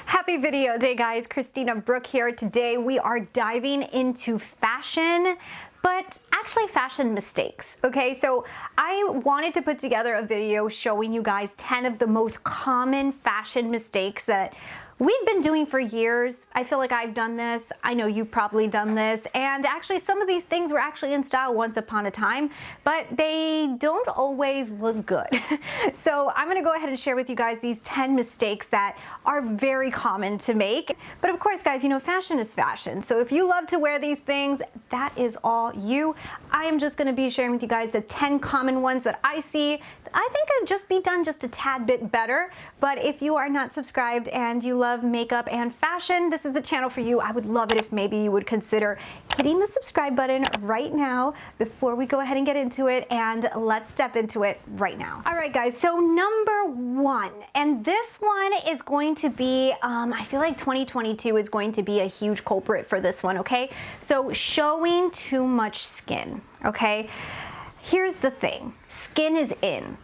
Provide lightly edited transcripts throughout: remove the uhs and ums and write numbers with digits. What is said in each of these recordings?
Happy video day, guys. Christina, Brooke here. Today we are diving into fashion, but actually fashion mistakes. Okay, so I wanted to put together a video showing you guys 10 of the most common fashion mistakes that we've been doing for years. I feel like I've done this. I know you've probably done this. And actually some of these things were actually in style once upon a time, but they don't always look good. So I'm gonna go ahead and share with you guys these 10 mistakes that are very common to make. But of course, guys, you know, fashion is fashion. So if you love to wear these things, that is all you. I am just gonna be sharing with you guys the 10 common ones that I see. I think could just be done just a tad bit better. But if you are not subscribed and you love makeup and fashion, this is the channel for you. I would love it if maybe you would consider hitting the subscribe button right now before we go ahead and get into it, and let's step into it right now. All right, guys, so number one, and this one is going to be, I feel like 2022 is going to be a huge culprit for this one, okay? So showing too much skin, okay? Here's the thing, skin is in.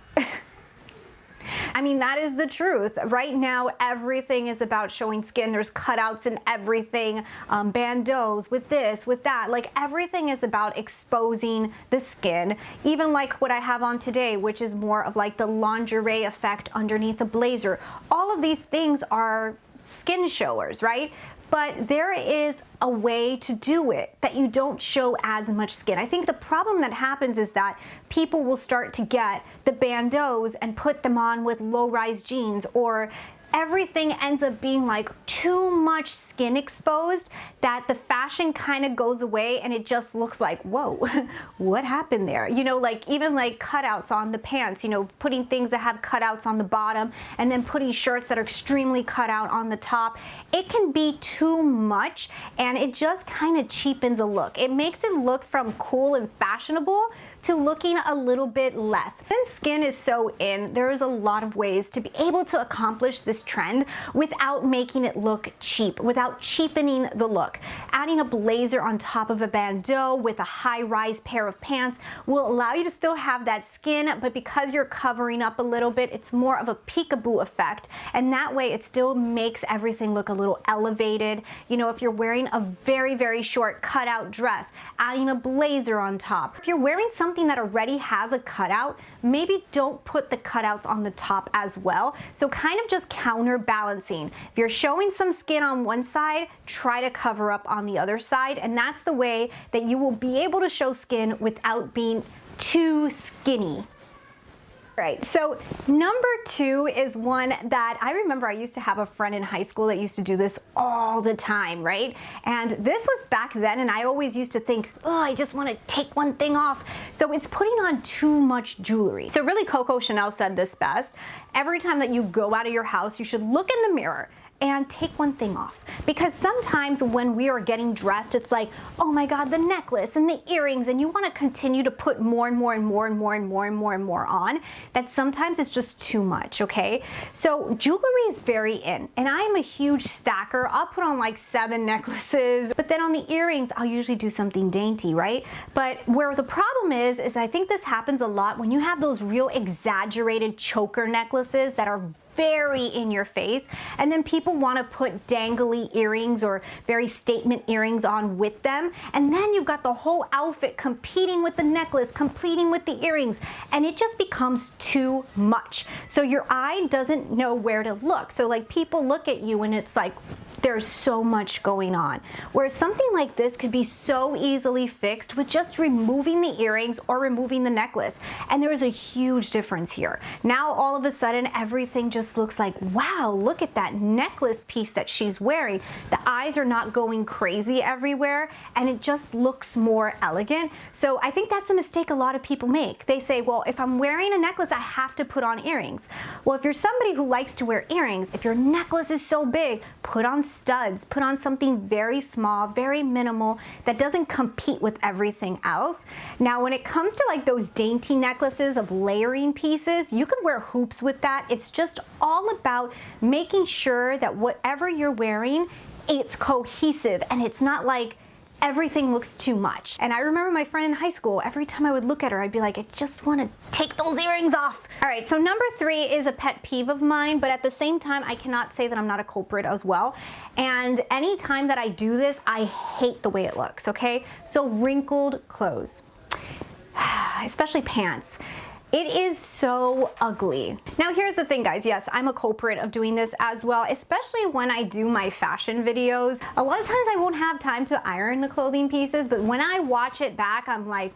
I mean, that is the truth. Right now, everything is about showing skin. There's cutouts and everything, bandeaus with this, with that. Like everything is about exposing the skin. Even like what I have on today, which is more of like the lingerie effect underneath a blazer. All of these things are skin showers, right? But there is a way to do it that you don't show as much skin. I think the problem that happens is that people will start to get the bandeaus and put them on with low-rise jeans, or everything ends up being like too much skin exposed that the fashion kind of goes away and it just looks like, whoa, what happened there? You know, like even like cutouts on the pants, you know, putting things that have cutouts on the bottom and then putting shirts that are extremely cut out on the top. It can be too much and it just kind of cheapens a look. It makes it look from cool and fashionable to looking a little bit less. Since skin is so in, there's a lot of ways to be able to accomplish this trend without making it look cheap, without cheapening the look. Adding a blazer on top of a bandeau with a high-rise pair of pants will allow you to still have that skin, but because you're covering up a little bit, it's more of a peekaboo effect, and that way it still makes everything look a little elevated. You know, if you're wearing a very, very short cutout dress, adding a blazer on top. If you're wearing something that already has a cutout, maybe don't put the cutouts on the top as well. So kind of just counterbalancing. If you're showing some skin on one side, try to cover up on the other side, and that's the way that you will be able to show skin without being too skinny. Right, so number two is one that I remember I used to have a friend in high school that used to do this all the time, right? And this was back then, and I always used to think, oh, I just want to take one thing off. So it's putting on too much jewelry. So really, Coco Chanel said this best. Every time that you go out of your house, you should look in the mirror and take one thing off. Because sometimes when we are getting dressed, it's like, oh my God, the necklace and the earrings, and you want to continue to put more and more and more and more and more and more and more on, that sometimes it's just too much, okay? So jewelry is very in, and I'm a huge stacker. I'll put on like 7 necklaces, but then on the earrings, I'll usually do something dainty, right? But where the problem is I think this happens a lot when you have those real exaggerated choker necklaces that are very in your face, and then people want to put dangly earrings or very statement earrings on with them, and then you've got the whole outfit competing with the necklace, competing with the earrings, and it just becomes too much. So your eye doesn't know where to look. So like people look at you and it's like, there's so much going on. Whereas something like this could be so easily fixed with just removing the earrings or removing the necklace. And there is a huge difference here. Now all of a sudden everything just looks like, wow, look at that necklace piece that she's wearing. The eyes are not going crazy everywhere, and it just looks more elegant. So I think that's a mistake a lot of people make. They say, well, if I'm wearing a necklace, I have to put on earrings. Well, if you're somebody who likes to wear earrings, if your necklace is so big, put on studs, put on something very small, very minimal, that doesn't compete with everything else. Now, when it comes to like those dainty necklaces of layering pieces, you could wear hoops with that. It's just all about making sure that whatever you're wearing, it's cohesive and it's not like everything looks too much. And I remember my friend in high school, every time I would look at her, I'd be like, I just want to take those earrings off. All right, so number 3 is a pet peeve of mine, but at the same time, I cannot say that I'm not a culprit as well. And anytime that I do this, I hate the way it looks, okay? So wrinkled clothes, especially pants. It is so ugly. Now here's the thing, guys. Yes, I'm a culprit of doing this as well, especially when I do my fashion videos. A lot of times I won't have time to iron the clothing pieces, but when I watch it back, I'm like,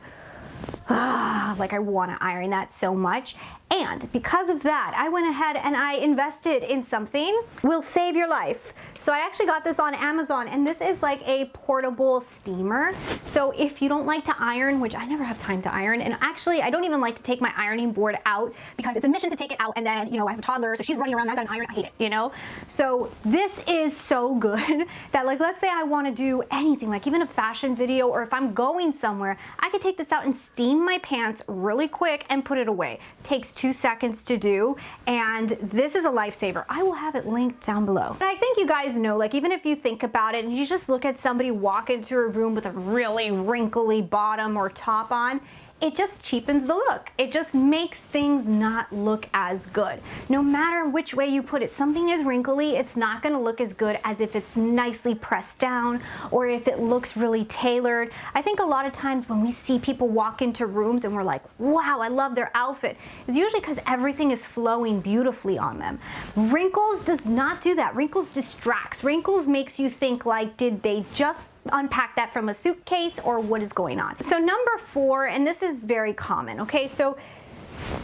like I want to iron that so much. And because of that, I went ahead and I invested in something will save your life. So I actually got this on Amazon, and this is like a portable steamer. So if you don't like to iron, which I never have time to iron, and actually I don't even like to take my ironing board out because it's a mission to take it out, and then, you know, I have a toddler, so she's running around, I got an iron, I hate it, you know? So this is so good that, like, let's say I want to do anything, like even a fashion video, or if I'm going somewhere, I could take this out and steam my pants really quick and put it away. Takes 2 seconds to do, and this is a lifesaver. I will have it linked down below. And I think you guys know, like, even if you think about it and you just look at somebody walk into a room with a really wrinkly bottom or top on, it just cheapens the look. It just makes things not look as good. No matter which way you put it, something is wrinkly, it's not gonna look as good as if it's nicely pressed down or if it looks really tailored. I think a lot of times when we see people walk into rooms and we're like, wow, I love their outfit, it's usually because everything is flowing beautifully on them. Wrinkles does not do that. Wrinkles distracts. Wrinkles makes you think like, did they just unpack that from a suitcase or what is going on? So number 4, and this is very common, okay? So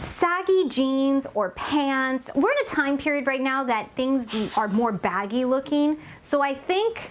saggy jeans or pants. We're in a time period right now that things are more baggy looking. So I think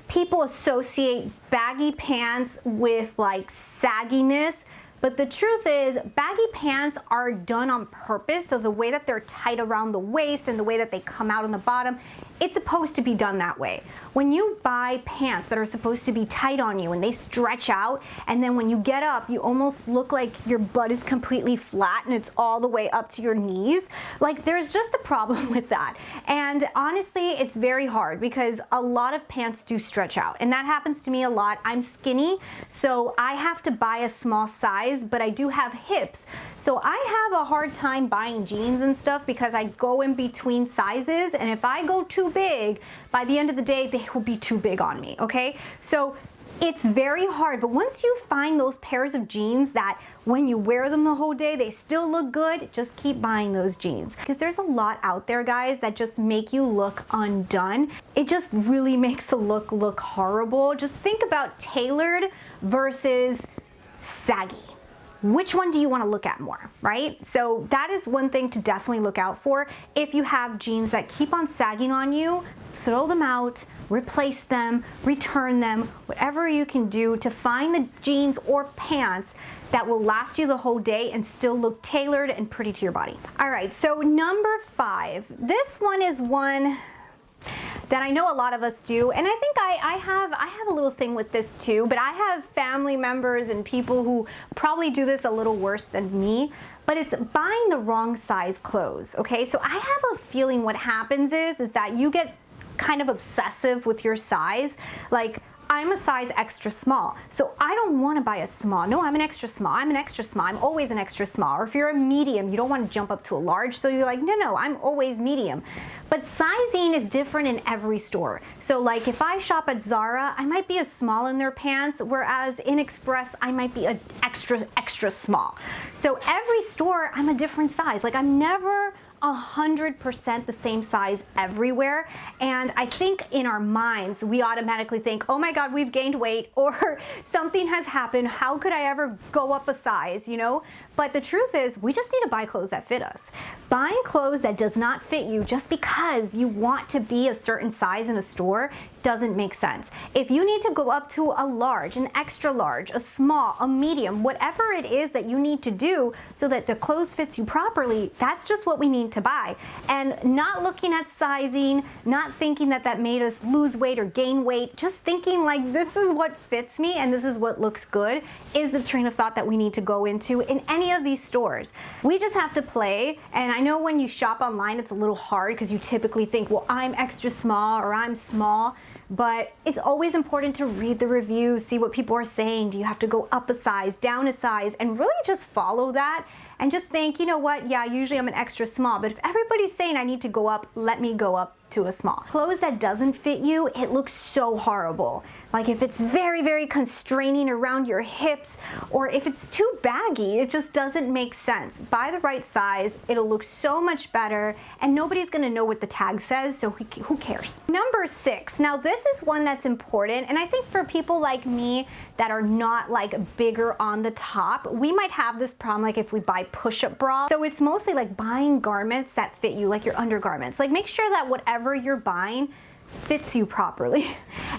people associate baggy pants with like sagginess. But the truth is, baggy pants are done on purpose. So the way that they're tight around the waist and the way that they come out on the bottom, it's supposed to be done that way. When you buy pants that are supposed to be tight on you and they stretch out, and then when you get up, you almost look like your butt is completely flat and it's all the way up to your knees, like there's just a problem with that. And honestly, it's very hard because a lot of pants do stretch out, and that happens to me a lot. I'm skinny, so I have to buy a small size, but I do have hips. So I have a hard time buying jeans and stuff because I go in between sizes, and if I go too big, by the end of the day, they will be too big on me, okay? So it's very hard, but once you find those pairs of jeans that when you wear them the whole day, they still look good, just keep buying those jeans. Because there's a lot out there, guys, that just make you look undone. It just really makes a look horrible. Just think about tailored versus saggy. Which one do you want to look at more, right? So that is one thing to definitely look out for. If you have jeans that keep on sagging on you, throw them out, replace them, return them, whatever you can do to find the jeans or pants that will last you the whole day and still look tailored and pretty to your body. All right, so number 5. This one is one that I know a lot of us do, and I think I have a little thing with this too, but I have family members and people who probably do this a little worse than me, but it's buying the wrong size clothes, okay? So I have a feeling what happens is that you get kind of obsessive with your size. Like, I'm a size extra small, so I don't want to buy a small. No, I'm an extra small. I'm an extra small. I'm always an extra small. Or if you're a medium, you don't want to jump up to a large, so you're like, no, I'm always medium. But sizing is different in every store. So like if I shop at Zara, I might be a small in their pants, whereas in Express, I might be an extra small. So every store, I'm a different size. Like I'm never 100% the same size everywhere. And I think in our minds, we automatically think, oh my God, we've gained weight or something has happened. How could I ever go up a size, you know? But the truth is, we just need to buy clothes that fit us. Buying clothes that does not fit you just because you want to be a certain size in a store doesn't make sense. If you need to go up to a large, an extra large, a small, a medium, whatever it is that you need to do so that the clothes fits you properly, that's just what we need to buy. And not looking at sizing, not thinking that that made us lose weight or gain weight, just thinking like this is what fits me and this is what looks good is the train of thought that we need to go into in any any of these stores. We just have to play, and I know when you shop online it's a little hard because you typically think, well, I'm extra small or I'm small, but it's always important to read the reviews, see what people are saying. Do you have to go up a size, down a size, and really just follow that and just think, you know what, yeah, usually I'm an extra small, but if everybody's saying I need to go up, let me go up to a small. Clothes that doesn't fit you, it looks so horrible. Like if it's very, very constraining around your hips, or if it's too baggy, it just doesn't make sense. Buy the right size, it'll look so much better, and nobody's gonna know what the tag says, so who cares? Number 6, now this is one that's important, and I think for people like me that are not like bigger on the top, we might have this problem like if we buy push-up bras. So it's mostly like buying garments that fit you, like your undergarments. Like make sure that whatever you're buying fits you properly.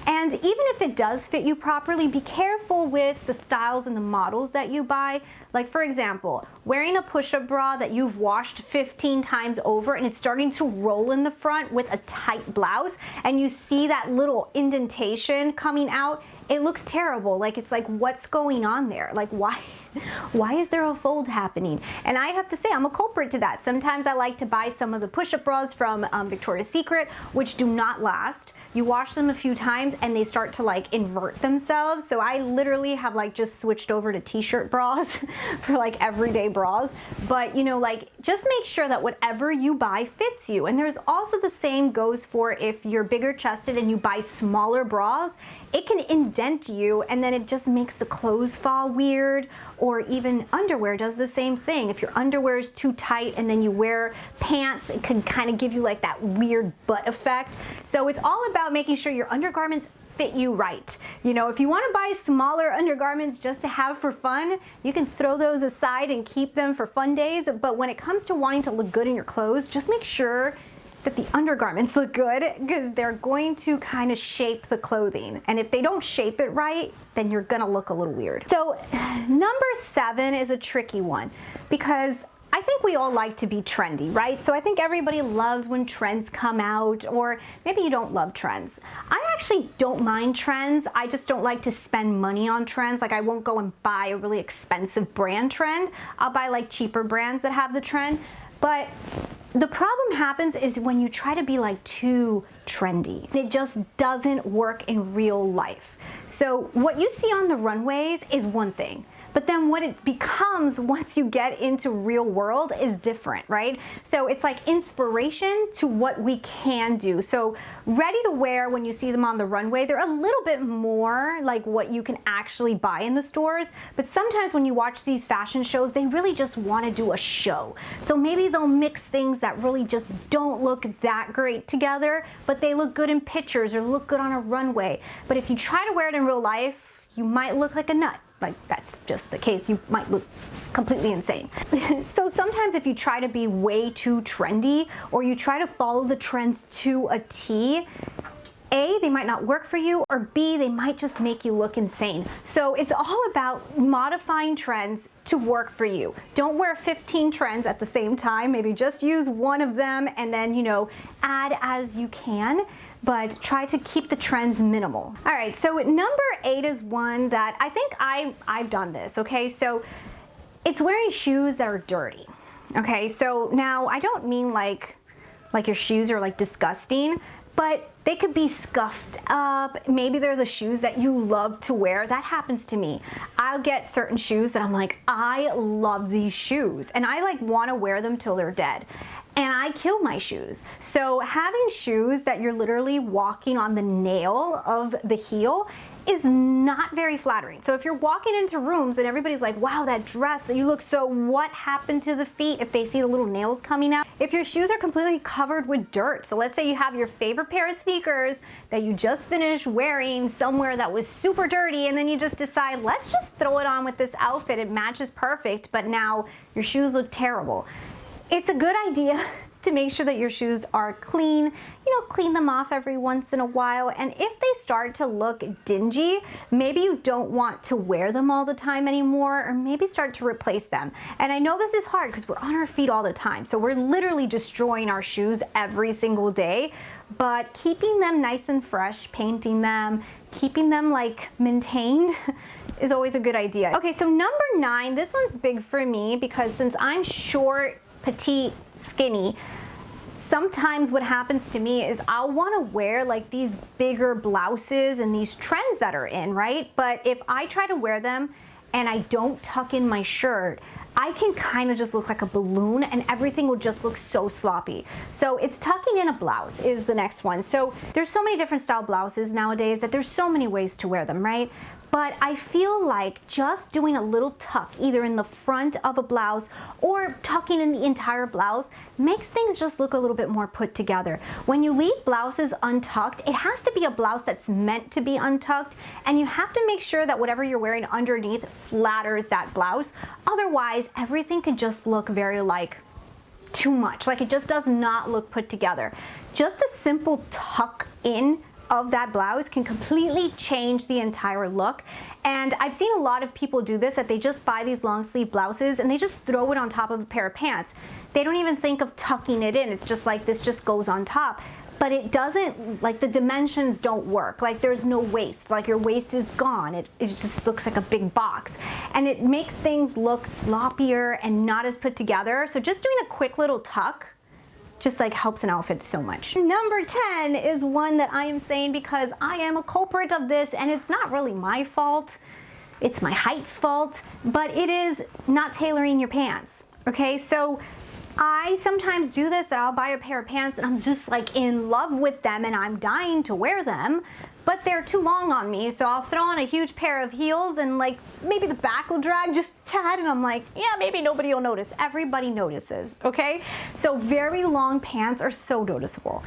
And even if it does fit you properly, be careful with the styles and the models that you buy. Like for example, wearing a push-up bra that you've washed 15 times over and it's starting to roll in the front with a tight blouse, and you see that little indentation coming out, it looks terrible. Like it's like, what's going on there? Like why is there a fold happening? And I have to say, I'm a culprit to that. Sometimes I like to buy some of the push-up bras from Victoria's Secret, which do not last. You wash them a few times and they start to like invert themselves. So I literally have like just switched over to t-shirt bras for like everyday bras. But you know, like just make sure that whatever you buy fits you. And there's also the same goes for if you're bigger chested and you buy smaller bras, it can indent you and then it just makes the clothes fall weird. Or even underwear does the same thing. If your underwear is too tight and then you wear pants, it can kind of give you like that weird butt effect. So it's all about making sure your undergarments fit you right. You know, if you want to buy smaller undergarments just to have for fun, you can throw those aside and keep them for fun days. But when it comes to wanting to look good in your clothes, just make sure that the undergarments look good, because they're going to kind of shape the clothing. And if they don't shape it right, then you're gonna look a little weird. So number 7 is a tricky one, because I think we all like to be trendy, right? So I think everybody loves when trends come out, or maybe you don't love trends. I actually don't mind trends. I just don't like to spend money on trends. Like I won't go and buy a really expensive brand trend. I'll buy like cheaper brands that have the trend. But the problem happens is when you try to be like too trendy. It just doesn't work in real life. So what you see on the runways is one thing, but then what it becomes once you get into real world is different, right? So it's like inspiration to what we can do. So ready to wear, when you see them on the runway, they're a little bit more like what you can actually buy in the stores. But sometimes when you watch these fashion shows, they really just want to do a show. So maybe they'll mix things that really just don't look that great together, but they look good in pictures or look good on a runway. But if you try to wear it in real life, you might look like a nut. Like that's just the case. You might look completely insane. So sometimes if you try to be way too trendy, or you try to follow the trends to a T, A, they might not work for you, or B, they might just make you look insane. So it's all about modifying trends to work for you. Don't wear 15 trends at the same time. Maybe just use one of them and then, you know, add as you can, but try to keep the trends minimal. All right, so number 8 is one that I think I've done this, okay? So it's wearing shoes that are dirty, okay? So now I don't mean like your shoes are like disgusting, but they could be scuffed up. Maybe they're the shoes that you love to wear. That happens to me. I'll get certain shoes that I'm like, I love these shoes, and I like want to wear them till they're dead. And I kill my shoes. So having shoes that you're literally walking on the nail of the heel is not very flattering. So if you're walking into rooms and everybody's like, wow, that dress, that you look so, what happened to the feet, if they see the little nails coming out? If your shoes are completely covered with dirt, so let's say you have your favorite pair of sneakers that you just finished wearing somewhere that was super dirty, and then you just decide, let's just throw it on with this outfit, it matches perfect, but now your shoes look terrible. It's a good idea to make sure that your shoes are clean. You know, clean them off every once in a while. And if they start to look dingy, maybe you don't want to wear them all the time anymore, or maybe start to replace them. And I know this is hard because we're on our feet all the time. So we're literally destroying our shoes every single day, but keeping them nice and fresh, painting them, keeping them like maintained is always a good idea. Okay, so number 9, this one's big for me because since I'm short, petite, skinny, sometimes what happens to me is I'll want to wear like these bigger blouses and these trends that are in, right? But if I try to wear them and I don't tuck in my shirt, I can kind of just look like a balloon and everything will just look so sloppy. So it's tucking in a blouse is the next one. So there's so many different style blouses nowadays that there's so many ways to wear them, right? But I feel like just doing a little tuck either in the front of a blouse or tucking in the entire blouse makes things just look a little bit more put together. When you leave blouses untucked, it has to be a blouse that's meant to be untucked, and you have to make sure that whatever you're wearing underneath flatters that blouse. Otherwise, everything can just look very like too much. Like it just does not look put together. Just a simple tuck in of that blouse can completely change the entire look. And I've seen a lot of people do this, that they just buy these long sleeve blouses and they just throw it on top of a pair of pants. They don't even think of tucking it in. It's just like this just goes on top. But it doesn't, like the dimensions don't work. Like there's no waist, like your waist is gone. It just looks like a big box. And it makes things look sloppier and not as put together. So just doing a quick little tuck just like helps an outfit so much. Number 10 is one that I am saying because I am a culprit of this, and it's not really my fault. It's my height's fault, but it is not tailoring your pants. Okay, so I sometimes do this, that I'll buy a pair of pants and I'm just like in love with them and I'm dying to wear them, but they're too long on me. So I'll throw on a huge pair of heels and like maybe the back will drag just a tad, and I'm like, yeah, maybe nobody will notice. Everybody notices, okay? So very long pants are so noticeable.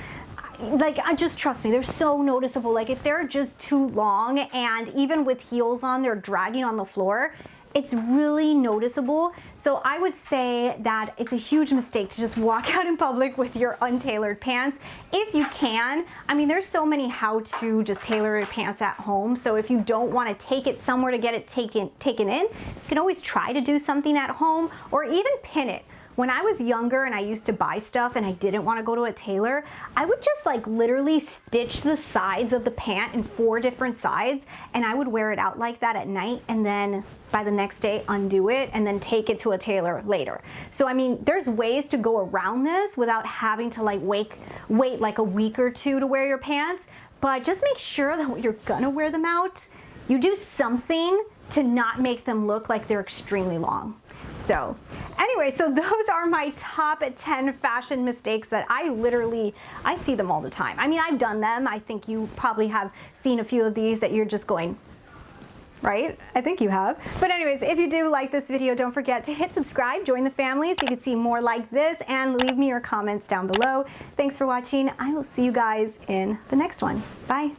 Like, just trust me, they're so noticeable. Like if they're just too long and even with heels on, they're dragging on the floor, it's really noticeable. So I would say that it's a huge mistake to just walk out in public with your untailored pants. If you can, I mean, there's so many how to just tailor your pants at home. So if you don't want to take it somewhere to get it taken in, you can always try to do something at home or even pin it. When I was younger and I used to buy stuff and I didn't want to go to a tailor, I would just like literally stitch the sides of the pant in 4 different sides, and I would wear it out like that at night, and then by the next day undo it and then take it to a tailor later. So I mean, there's ways to go around this without having to like wait like a week or 2 to wear your pants, but just make sure that when you're gonna wear them out, you do something to not make them look like they're extremely long. So anyway, so those are my top 10 fashion mistakes that I see them all the time. I mean, I've done them. I think you probably have seen a few of these that you're just going, right? I think you have. But anyways, if you do like this video, don't forget to hit subscribe, join the family so you can see more like this, and leave me your comments down below. Thanks for watching. I will see you guys in the next one. Bye.